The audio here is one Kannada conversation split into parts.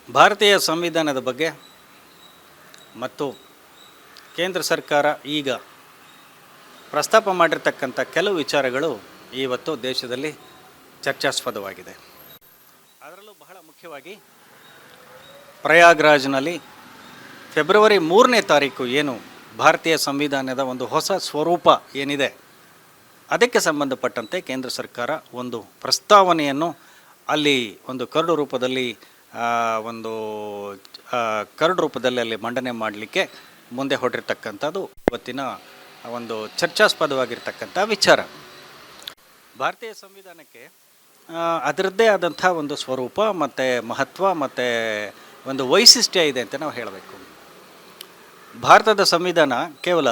ಭಾರತೀಯ ಸಂವಿಧಾನದ ಬಗ್ಗೆ ಮತ್ತು ಕೇಂದ್ರ ಸರ್ಕಾರ ಈಗ ಪ್ರಸ್ತಾಪ ಮಾಡಿರ್ತಕ್ಕಂಥ ಕೆಲವು ವಿಚಾರಗಳು ಇವತ್ತು ದೇಶದಲ್ಲಿ ಚರ್ಚಾಸ್ಪದವಾಗಿದೆ. ಅದರಲ್ಲೂ ಬಹಳ ಮುಖ್ಯವಾಗಿ ಪ್ರಯಾಗ್ರಾಜ್ನಲ್ಲಿ ಫೆಬ್ರವರಿ 3ನೇ ತಾರೀಕು ಏನು ಭಾರತೀಯ ಸಂವಿಧಾನದ ಒಂದು ಹೊಸ ಸ್ವರೂಪ ಏನಿದೆ ಅದಕ್ಕೆ ಸಂಬಂಧಪಟ್ಟಂತೆ ಕೇಂದ್ರ ಸರ್ಕಾರ ಒಂದು ಪ್ರಸ್ತಾವನೆಯನ್ನು ಅಲ್ಲಿ ಒಂದು ಕರಡು ರೂಪದಲ್ಲಿ ಅಲ್ಲಿ ಮಂಡನೆ ಮಾಡಲಿಕ್ಕೆ ಮುಂದೆ ಹೊರಟಿರ್ತಕ್ಕಂಥದ್ದು ಇವತ್ತಿನ ಒಂದು ಚರ್ಚಾಸ್ಪದವಾಗಿರ್ತಕ್ಕಂಥ ವಿಚಾರ. ಭಾರತೀಯ ಸಂವಿಧಾನಕ್ಕೆ ಅದರದ್ದೇ ಆದಂಥ ಒಂದು ಸ್ವರೂಪ ಮತ್ತು ಮಹತ್ವ ಮತ್ತು ಒಂದು ವೈಶಿಷ್ಟ್ಯ ಇದೆ ಅಂತ ನಾವು ಹೇಳಬೇಕು. ಭಾರತದ ಸಂವಿಧಾನ ಕೇವಲ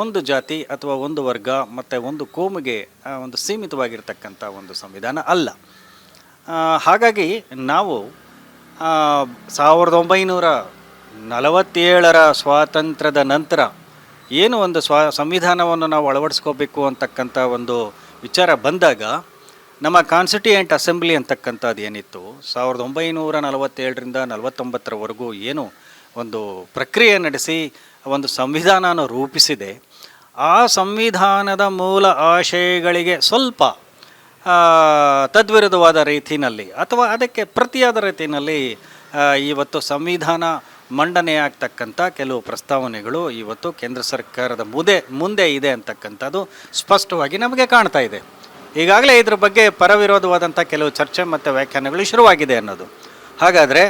ಒಂದು ಜಾತಿ ಅಥವಾ ಒಂದು ವರ್ಗ ಮತ್ತು ಒಂದು ಕೋಮಿಗೆ ಒಂದು ಸೀಮಿತವಾಗಿರ್ತಕ್ಕಂಥ ಒಂದು ಸಂವಿಧಾನ ಅಲ್ಲ. ಹಾಗಾಗಿ ನಾವು 1947ರ ಸ್ವಾತಂತ್ರ್ಯದ ನಂತರ ಏನು ಒಂದು ಸಂವಿಧಾನವನ್ನು ನಾವು ಅಳವಡಿಸ್ಕೋಬೇಕು ಅಂತಕ್ಕಂಥ ಒಂದು ವಿಚಾರ ಬಂದಾಗ ನಮ್ಮ ಕಾನ್ಸ್ಟಿಟ್ಯೂಯೆಂಟ್ ಅಸೆಂಬ್ಲಿ ಅಂತಕ್ಕಂಥದ್ದು ಏನಿತ್ತು 1947ರಿಂದ 49ರವರೆಗೂ ಏನು ಒಂದು ಪ್ರಕ್ರಿಯೆ ನಡೆಸಿ ಒಂದು ಸಂವಿಧಾನನ ರೂಪಿಸಿದೆ, ಆ ಸಂವಿಧಾನದ ಮೂಲ ಆಶಯಗಳಿಗೆ ಸ್ವಲ್ಪ ತದ್ವಿರುದ್ಧವಾದ ರೀತಿಯಲ್ಲಿ ಅಥವಾ ಅದಕ್ಕೆ ಪ್ರತಿಯಾದ ರೀತಿಯಲ್ಲಿ ಇವತ್ತು ಸಂವಿಧಾನ ಮಂಡನೆಯಾಗ್ತಕ್ಕಂಥ ಕೆಲವು ಪ್ರಸ್ತಾವನೆಗಳು ಇವತ್ತು ಕೇಂದ್ರ ಸರ್ಕಾರದ ಮುಂದೆ ಇದೆ ಅಂತಕ್ಕಂಥದ್ದು ಸ್ಪಷ್ಟವಾಗಿ ನಮಗೆ ಕಾಣ್ತಾ ಇದೆ. ಈಗಾಗಲೇ ಇದ್ರ ಬಗ್ಗೆ ಪರವಿರೋಧವಾದಂಥ ಕೆಲವು ಚರ್ಚೆ ಮತ್ತು ವ್ಯಾಖ್ಯಾನಗಳು ಶುರುವಾಗಿದೆ ಅನ್ನೋದು. ಹಾಗಾದರೆ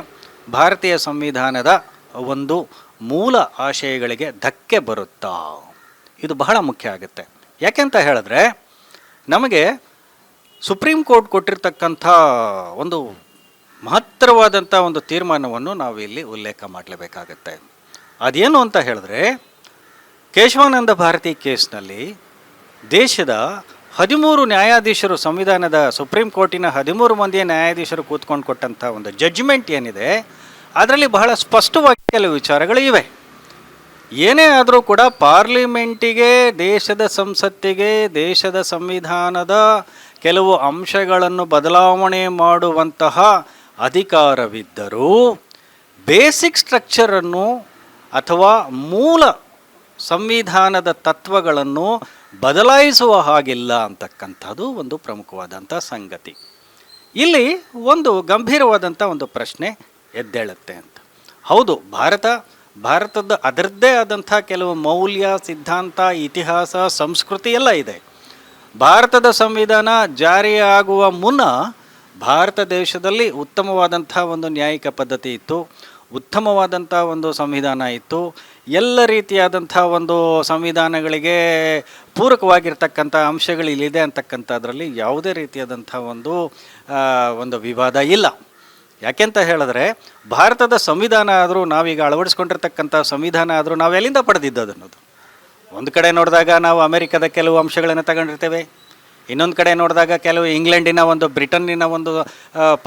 ಭಾರತೀಯ ಸಂವಿಧಾನದ ಒಂದು ಮೂಲ ಆಶಯಗಳಿಗೆ ಧಕ್ಕೆ ಬರುತ್ತಾ? ಇದು ಬಹಳ ಮುಖ್ಯ ಆಗುತ್ತೆ. ಯಾಕೆಂತ ಹೇಳಿದ್ರೆ ನಮಗೆ ಸುಪ್ರೀಂ ಕೋರ್ಟ್ ಕೊಟ್ಟಿರ್ತಕ್ಕಂಥ ಒಂದು ಮಹತ್ತರವಾದಂಥ ಒಂದು ತೀರ್ಮಾನವನ್ನು ನಾವು ಇಲ್ಲಿ ಉಲ್ಲೇಖ ಮಾಡಲೇಬೇಕಾಗತ್ತೆ. ಅದೇನು ಅಂತ ಹೇಳಿದ್ರೆ, ಕೇಶವಾನಂದ ಭಾರತಿ ಕೇಸ್ನಲ್ಲಿ ದೇಶದ 13 ನ್ಯಾಯಾಧೀಶರು, ಸಂವಿಧಾನದ ಸುಪ್ರೀಂ ಕೋರ್ಟಿನ 13 ಮಂದಿಯ ನ್ಯಾಯಾಧೀಶರು ಕೂತ್ಕೊಂಡು ಕೊಟ್ಟಂಥ ಒಂದು ಜಡ್ಜ್ಮೆಂಟ್ ಏನಿದೆ ಅದರಲ್ಲಿ ಬಹಳ ಸ್ಪಷ್ಟವಾಗಿ ಕೆಲವು ವಿಚಾರಗಳು ಇವೆ. ಏನೇ ಆದರೂ ಕೂಡ ಪಾರ್ಲಿಮೆಂಟಿಗೆ, ದೇಶದ ಸಂಸತ್ತಿಗೆ, ದೇಶದ ಸಂವಿಧಾನದ ಕೆಲವು ಅಂಶಗಳನ್ನು ಬದಲಾವಣೆ ಮಾಡುವಂತಹ ಅಧಿಕಾರವಿದ್ದರೂ ಬೇಸಿಕ್ ಸ್ಟ್ರಕ್ಚರನ್ನು ಅಥವಾ ಮೂಲ ಸಂವಿಧಾನದ ತತ್ವಗಳನ್ನು ಬದಲಾಯಿಸುವ ಹಾಗಿಲ್ಲ ಅಂತಕ್ಕಂಥದ್ದು ಒಂದು ಪ್ರಮುಖವಾದಂಥ ಸಂಗತಿ. ಇಲ್ಲಿ ಒಂದು ಗಂಭೀರವಾದಂಥ ಒಂದು ಪ್ರಶ್ನೆ ಎದ್ದೇಳುತ್ತೆ ಅಂತ. ಹೌದು, ಭಾರತದ ಅದರದ್ದೇ ಆದಂಥ ಕೆಲವು ಮೌಲ್ಯ, ಸಿದ್ಧಾಂತ, ಇತಿಹಾಸ, ಸಂಸ್ಕೃತಿ ಎಲ್ಲ ಇದೆ. ಭಾರತದ ಸಂವಿಧಾನ ಜಾರಿಯಾಗುವ ಮುನ್ನ ಭಾರತ ದೇಶದಲ್ಲಿ ಉತ್ತಮವಾದಂಥ ಒಂದು ನ್ಯಾಯಿಕ ಪದ್ಧತಿ ಇತ್ತು, ಉತ್ತಮವಾದಂಥ ಒಂದು ಸಂವಿಧಾನ ಇತ್ತು. ಎಲ್ಲ ರೀತಿಯಾದಂಥ ಒಂದು ಸಂವಿಧಾನಗಳಿಗೆ ಪೂರಕವಾಗಿರ್ತಕ್ಕಂಥ ಅಂಶಗಳು ಇಲ್ಲಿದೆ ಅಂತಕ್ಕಂಥದ್ರಲ್ಲಿ ಯಾವುದೇ ರೀತಿಯಾದಂಥ ಒಂದು ವಿವಾದ ಇಲ್ಲ. ಯಾಕೆಂತ ಹೇಳಿದ್ರೆ ಭಾರತದ ಸಂವಿಧಾನ ಆದರೂ, ನಾವೀಗ ಅಳವಡಿಸ್ಕೊಂಡಿರ್ತಕ್ಕಂಥ ಸಂವಿಧಾನ ಆದರೂ ನಾವು ಎಲ್ಲಿಂದ ಪಡೆದಿದ್ದದು ಅನ್ನೋದು. ಒಂದು ಕಡೆ ನೋಡಿದಾಗ ನಾವು ಅಮೆರಿಕದ ಕೆಲವು ಅಂಶಗಳನ್ನು ತಗೊಂಡಿರ್ತೇವೆ, ಇನ್ನೊಂದು ಕಡೆ ನೋಡಿದಾಗ ಕೆಲವು ಇಂಗ್ಲೆಂಡಿನ ಬ್ರಿಟನ್ನಿನ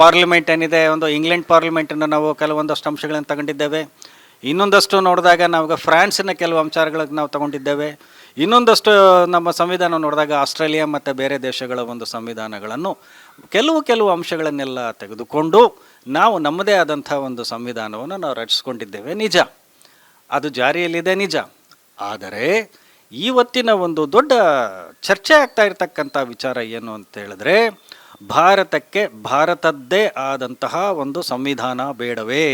ಪಾರ್ಲಿಮೆಂಟ್ ಏನಿದೆ, ಇಂಗ್ಲೆಂಡ್ ಪಾರ್ಲಿಮೆಂಟನ್ನು ನಾವು ಕೆಲವೊಂದಷ್ಟು ಅಂಶಗಳನ್ನು ತಗೊಂಡಿದ್ದೇವೆ. ಇನ್ನೊಂದಷ್ಟು ನೋಡಿದಾಗ ನಾವು ಫ್ರಾನ್ಸಿನ ಕೆಲವು ಅಂಶಗಳನ್ನು ನಾವು ತಗೊಂಡಿದ್ದೇವೆ. ಇನ್ನೊಂದಷ್ಟು ನಮ್ಮ ಸಂವಿಧಾನ ನೋಡಿದಾಗ ಆಸ್ಟ್ರೇಲಿಯಾ ಮತ್ತು ಬೇರೆ ದೇಶಗಳ ಸಂವಿಧಾನಗಳನ್ನು ಕೆಲವು ಅಂಶಗಳನ್ನೆಲ್ಲ ತೆಗೆದುಕೊಂಡು ನಾವು ನಮ್ಮದೇ ಆದಂಥ ಒಂದು ಸಂವಿಧಾನವನ್ನು ನಾವು ರಚಿಸ್ಕೊಂಡಿದ್ದೇವೆ. ನಿಜ, ಅದು ಜಾರಿಯಲ್ಲಿದೆ, ನಿಜ. ಆದರೆ ಇವತ್ತಿನ ಒಂದು ದೊಡ್ಡ ಚರ್ಚೆ ಆಗ್ತಾ ಇರತಕ್ಕಂಥ ವಿಚಾರ ಏನು ಅಂತ ಹೇಳಿದ್ರೆ, ಭಾರತಕ್ಕೆ ಭಾರತದ್ದೇ ಆದಂತಹ ಒಂದು ಸಂವಿಧಾನ ಬೇಡವೇ?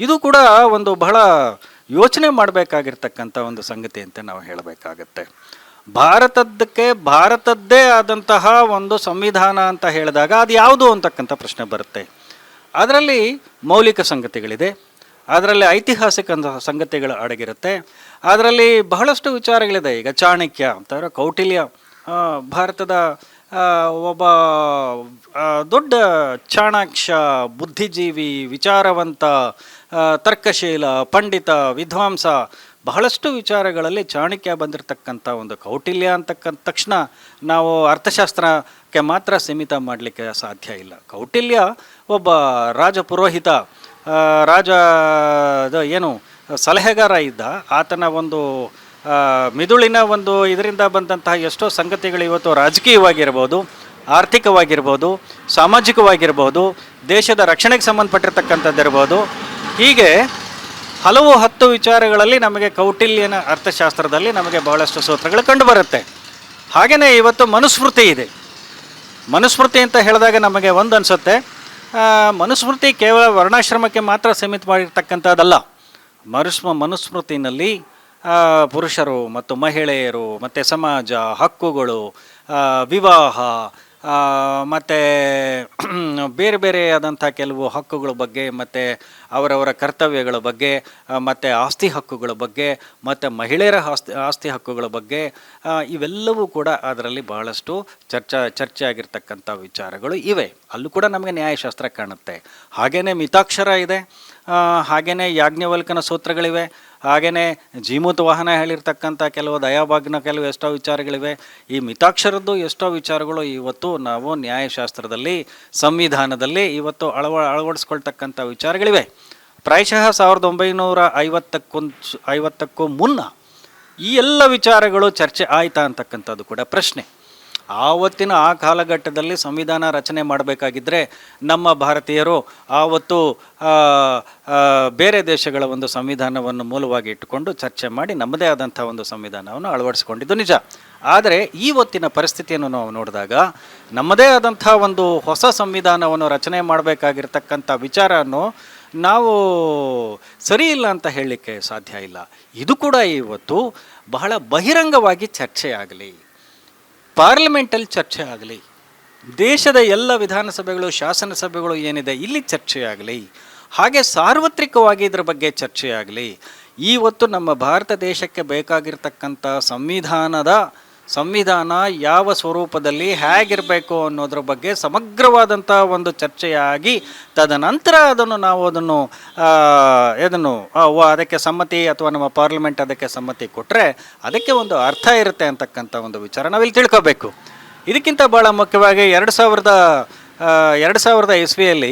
ಇದು ಕೂಡ ಒಂದು ಬಹಳ ಯೋಚನೆ ಮಾಡಬೇಕಾಗಿರ್ತಕ್ಕಂಥ ಒಂದು ಸಂಗತಿ ಅಂತ ನಾವು ಹೇಳಬೇಕಾಗತ್ತೆ. ಭಾರತದ್ದೇ ಆದಂತಹ ಒಂದು ಸಂವಿಧಾನ ಅಂತ ಹೇಳಿದಾಗ ಅದು ಯಾವುದು ಅಂತಕ್ಕಂಥ ಪ್ರಶ್ನೆ ಬರುತ್ತೆ. ಅದರಲ್ಲಿ ಮೌಲಿಕ ಸಂಗತಿಗಳಿದೆ, ಅದರಲ್ಲಿ ಐತಿಹಾಸಿಕ ಸಂಗತಿಗಳು ಅಡಗಿರುತ್ತೆ, ಅದರಲ್ಲಿ ಬಹಳಷ್ಟು ವಿಚಾರಗಳಿದೆ. ಈಗ ಚಾಣಕ್ಯ ಅಂತಂದರೆ ಕೌಟಿಲ್ಯ ಭಾರತದ ಒಬ್ಬ ದೊಡ್ಡ ಚಾಣಾಕ್ಷ, ಬುದ್ಧಿಜೀವಿ, ವಿಚಾರವಂತ, ತರ್ಕಶೀಲ, ಪಂಡಿತ, ವಿದ್ವಾಂಸ. ಬಹಳಷ್ಟು ವಿಚಾರಗಳಲ್ಲಿ ಚಾಣಕ್ಯ ಬಂದಿರತಕ್ಕಂಥ ಒಂದು ಕೌಟಿಲ್ಯ ಅಂತಕ್ಕಂಥ ತಕ್ಷಣ ನಾವು ಅರ್ಥಶಾಸ್ತ್ರಕ್ಕೆ ಮಾತ್ರ ಸೀಮಿತ ಮಾಡಲಿಕ್ಕೆ ಸಾಧ್ಯ ಇಲ್ಲ. ಕೌಟಿಲ್ಯ ಒಬ್ಬ ರಾಜಪುರೋಹಿತ, ಸಲಹೆಗಾರ ಇದ್ದ. ಆತನ ಮಿದುಳಿನ ಇದರಿಂದ ಬಂದಂತಹ ಎಷ್ಟೋ ಸಂಗತಿಗಳು ಇವತ್ತು ರಾಜಕೀಯವಾಗಿರ್ಬೋದು, ಆರ್ಥಿಕವಾಗಿರ್ಬೋದು, ಸಾಮಾಜಿಕವಾಗಿರ್ಬೋದು, ದೇಶದ ರಕ್ಷಣೆಗೆ ಸಂಬಂಧಪಟ್ಟಿರ್ತಕ್ಕಂಥದ್ದಿರ್ಬೋದು. ಹೀಗೆ ಹಲವು 10 ವಿಚಾರಗಳಲ್ಲಿ ನಮಗೆ ಕೌಟಿಲ್ಯನ ಅರ್ಥಶಾಸ್ತ್ರದಲ್ಲಿ ನಮಗೆ ಬಹಳಷ್ಟು ಸೂತ್ರಗಳು ಕಂಡುಬರುತ್ತೆ. ಹಾಗೆಯೇ ಇವತ್ತು ಮನುಸ್ಮೃತಿ ಇದೆ. ಮನುಸ್ಮೃತಿ ಅಂತ ಹೇಳಿದಾಗ ನಮಗೆ ಒಂದು ಅನಿಸುತ್ತೆ, ಮನುಸ್ಮೃತಿ ಕೇವಲ ವರ್ಣಾಶ್ರಮಕ್ಕೆ ಮಾತ್ರ ಸೀಮಿತ ಮಾಡಿರ್ತಕ್ಕಂಥದ್ದಲ್ಲ. ಮನುಸ್ಮೃತಿನಲ್ಲಿ ಪುರುಷರು ಮತ್ತು ಮಹಿಳೆಯರು ಮತ್ತು ಸಮಾಜ, ಹಕ್ಕುಗಳು, ವಿವಾಹ ಮತ್ತು ಬೇರೆ ಬೇರೆಯಾದಂಥ ಕೆಲವು ಹಕ್ಕುಗಳ ಬಗ್ಗೆ, ಮತ್ತು ಅವರವರ ಕರ್ತವ್ಯಗಳ ಬಗ್ಗೆ, ಮತ್ತು ಆಸ್ತಿ ಹಕ್ಕುಗಳ ಬಗ್ಗೆ, ಮತ್ತು ಮಹಿಳೆಯರ ಆಸ್ತಿ ಹಕ್ಕುಗಳ ಬಗ್ಗೆ, ಇವೆಲ್ಲವೂ ಕೂಡ ಅದರಲ್ಲಿ ಬಹಳಷ್ಟು ಚರ್ಚೆ ಆಗಿರ್ತಕ್ಕಂಥ ವಿಚಾರಗಳು ಇವೆ. ಅಲ್ಲೂ ಕೂಡ ನಮಗೆ ನ್ಯಾಯಶಾಸ್ತ್ರ ಕಾಣುತ್ತೆ. ಹಾಗೆಯೇ ಮಿತಾಕ್ಷರ ಇದೆ, ಹಾಗೆಯೇ ಯಾಜ್ಞವಲ್ಕನ ಸೂತ್ರಗಳಿವೆ, ಹಾಗೆಯೇ ಜೀಮೂತ ವಾಹನ ಹೇಳಿರ್ತಕ್ಕಂಥ ಕೆಲವು ದಯಾಭಾಗ್ನ ಕೆಲವು ಎಷ್ಟೋ ವಿಚಾರಗಳಿವೆ. ಈ ಮಿತಾಕ್ಷರದ್ದು ಎಷ್ಟೋ ವಿಚಾರಗಳು ಇವತ್ತು ನಾವು ನ್ಯಾಯಶಾಸ್ತ್ರದಲ್ಲಿ, ಸಂವಿಧಾನದಲ್ಲಿ ಇವತ್ತು ಅಳವಡಿಸ್ಕೊಳ್ತಕ್ಕಂಥ ವಿಚಾರಗಳಿವೆ. ಪ್ರಾಯಶಃ 1950ಕ್ಕೂ ಮುನ್ನ ಈ ಎಲ್ಲ ವಿಚಾರಗಳು ಚರ್ಚೆ ಆಯಿತಾ ಅಂತಕ್ಕಂಥದ್ದು ಕೂಡ ಪ್ರಶ್ನೆ. ಆವತ್ತಿನ ಆ ಕಾಲಘಟ್ಟದಲ್ಲಿ ಸಂವಿಧಾನ ರಚನೆ ಮಾಡಬೇಕಾಗಿದ್ದರೆ ನಮ್ಮ ಭಾರತೀಯರು ಆವತ್ತು ಬೇರೆ ದೇಶಗಳ ಒಂದು ಸಂವಿಧಾನವನ್ನು ಮೂಲವಾಗಿ ಇಟ್ಟುಕೊಂಡು ಚರ್ಚೆ ಮಾಡಿ ನಮ್ಮದೇ ಆದಂಥ ಒಂದು ಸಂವಿಧಾನವನ್ನು ಅಳವಡಿಸಿಕೊಂಡಿದ್ದು ನಿಜ. ಆದರೆ ಇವತ್ತಿನ ಪರಿಸ್ಥಿತಿಯನ್ನು ನಾವು ನೋಡಿದಾಗ ನಮ್ಮದೇ ಆದಂಥ ಒಂದು ಹೊಸ ಸಂವಿಧಾನವನ್ನು ರಚನೆ ಮಾಡಬೇಕಾಗಿರ್ತಕ್ಕಂಥ ವಿಚಾರವನ್ನು ನಾವು ಸರಿ ಇಲ್ಲ ಅಂತ ಹೇಳಲಿಕ್ಕೆ ಸಾಧ್ಯ ಇಲ್ಲ. ಇದು ಕೂಡ ಇವತ್ತು ಬಹಳ ಬಹಿರಂಗವಾಗಿ ಚರ್ಚೆ ಆಗಲಿ, ಪಾರ್ಲಿಮೆಂಟಲ್ಲಿ ಚರ್ಚೆ ಆಗಲಿ, ದೇಶದ ಎಲ್ಲ ವಿಧಾನಸಭೆಗಳು, ಶಾಸನಸಭೆಗಳು ಏನಿದೆ ಇಲ್ಲಿ ಚರ್ಚೆಯಾಗಲಿ, ಹಾಗೆ ಸಾರ್ವತ್ರಿಕವಾಗಿ ಇದರ ಬಗ್ಗೆ ಚರ್ಚೆಯಾಗಲಿ. ಇವತ್ತು ನಮ್ಮ ಭಾರತ ದೇಶಕ್ಕೆ ಬೇಕಾಗಿರ್ತಕ್ಕಂಥ ಸಂವಿಧಾನ ಯಾವ ಸ್ವರೂಪದಲ್ಲಿ ಹೇಗಿರಬೇಕು ಅನ್ನೋದ್ರ ಬಗ್ಗೆ ಸಮಗ್ರವಾದಂಥ ಒಂದು ಚರ್ಚೆಯಾಗಿ ತದನಂತರ ಅದಕ್ಕೆ ಸಮ್ಮತಿ ಅಥವಾ ನಮ್ಮ ಪಾರ್ಲಿಮೆಂಟ್ ಅದಕ್ಕೆ ಸಮ್ಮತಿ ಕೊಟ್ಟರೆ ಅದಕ್ಕೆ ಒಂದು ಅರ್ಥ ಇರುತ್ತೆ ಅಂತಕ್ಕಂಥ ಒಂದು ವಿಚಾರ ನಾವಿಲ್ಲಿ ತಿಳ್ಕೋಬೇಕು. ಇದಕ್ಕಿಂತ ಭಾಳ ಮುಖ್ಯವಾಗಿ 2000 ಇಸ್ವಿಯಲ್ಲಿ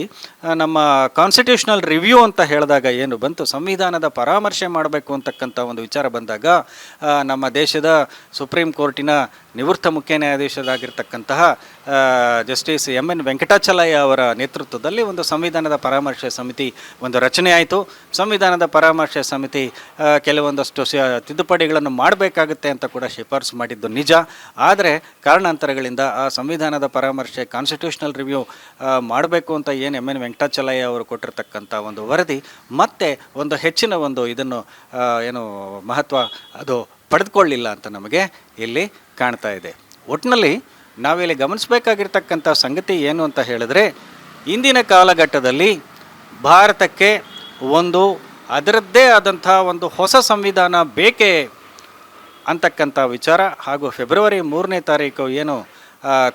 ನಮ್ಮ ಕಾನ್ಸ್ಟಿಟ್ಯೂಷನಲ್ ರಿವ್ಯೂ ಅಂತ ಹೇಳಿದಾಗ ಏನು ಬಂತು, ಸಂವಿಧಾನದ ಪರಾಮರ್ಶೆ ಮಾಡಬೇಕು ಅಂತಕ್ಕಂಥ ಒಂದು ವಿಚಾರ ಬಂದಾಗ ನಮ್ಮ ದೇಶದ ಸುಪ್ರೀಂ ಕೋರ್ಟಿನ ನಿವೃತ್ತ ಮುಖ್ಯ ನ್ಯಾಯಾಧೀಶರಾಗಿರ್ತಕ್ಕಂತಹ ಜಸ್ಟಿಸ್ MN ವೆಂಕಟಾಚಲಯ್ಯ ಅವರ ನೇತೃತ್ವದಲ್ಲಿ ಒಂದು ಸಂವಿಧಾನದ ಪರಾಮರ್ಶೆ ಸಮಿತಿ ಒಂದು ರಚನೆ ಆಯಿತು. ಸಂವಿಧಾನದ ಪರಾಮರ್ಶೆ ಸಮಿತಿ ಕೆಲವೊಂದಷ್ಟು ತಿದ್ದುಪಡಿಗಳನ್ನು ಮಾಡಬೇಕಾಗುತ್ತೆ ಅಂತ ಕೂಡ ಶಿಫಾರಸು ಮಾಡಿದ್ದು ನಿಜ. ಆದರೆ ಕಾರಣಾಂತರಗಳಿಂದ ಆ ಸಂವಿಧಾನದ ಪರಾಮರ್ಶೆ ಕಾನ್ಸ್ಟಿಟ್ಯೂಷನಲ್ ರಿವ್ಯೂ ಮಾಡಬೇಕು ಅಂತ ಏನು MN ವೆಂಕಟಾಚಲಯ್ಯ ಅವರು ಕೊಟ್ಟಿರ್ತಕ್ಕಂಥ ಒಂದು ವರದಿ ಮತ್ತೆ ಒಂದು ಹೆಚ್ಚಿನ ಒಂದು ಇದನ್ನು ಮಹತ್ವ ಅದು ಪಡೆದುಕೊಳ್ಳಿಲ್ಲ ಅಂತ ನಮಗೆ ಇಲ್ಲಿ ಕಾಣ್ತಾ ಇದೆ. ಒಟ್ಟಿನಲ್ಲಿ ನಾವಿಲ್ಲಿ ಗಮನಿಸಬೇಕಾಗಿರ್ತಕ್ಕಂಥ ಸಂಗತಿ ಏನು ಅಂತ ಹೇಳಿದ್ರೆ, ಇಂದಿನ ಕಾಲಘಟ್ಟದಲ್ಲಿ ಭಾರತಕ್ಕೆ ಒಂದು ಅದರದ್ದೇ ಆದಂಥ ಒಂದು ಹೊಸ ಸಂವಿಧಾನ ಬೇಕೇ ಅಂತಕ್ಕಂಥ ವಿಚಾರ ಹಾಗೂ ಫೆಬ್ರವರಿ 3ನೇ ತಾರೀಕು ಏನು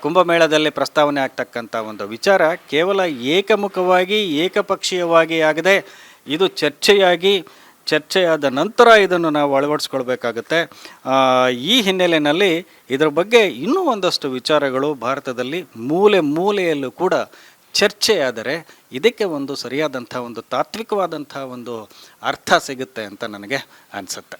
ಕುಂಭಮೇಳದಲ್ಲಿ ಪ್ರಸ್ತಾವನೆ ಆಗ್ತಕ್ಕಂಥ ಒಂದು ವಿಚಾರ ಕೇವಲ ಏಕಮುಖವಾಗಿ ಏಕಪಕ್ಷೀಯವಾಗಿ ಆಗದೆ ಇದು ಚರ್ಚೆಯಾದ ನಂತರ ಇದನ್ನು ನಾವು ಅಳವಡಿಸ್ಕೊಳ್ಬೇಕಾಗತ್ತೆ. ಈ ಹಿನ್ನೆಲೆಯಲ್ಲಿ ಇದರ ಬಗ್ಗೆ ಇನ್ನೂ ಒಂದಷ್ಟು ವಿಚಾರಗಳು ಭಾರತದಲ್ಲಿ ಮೂಲೆಯಲ್ಲೂ ಕೂಡ ಚರ್ಚೆಯಾದರೆ ಇದಕ್ಕೆ ಒಂದು ಸರಿಯಾದಂಥ ಒಂದು ತಾತ್ವಿಕವಾದಂಥ ಒಂದು ಅರ್ಥ ಸಿಗುತ್ತೆ ಅಂತ ನನಗೆ ಅನಿಸುತ್ತೆ.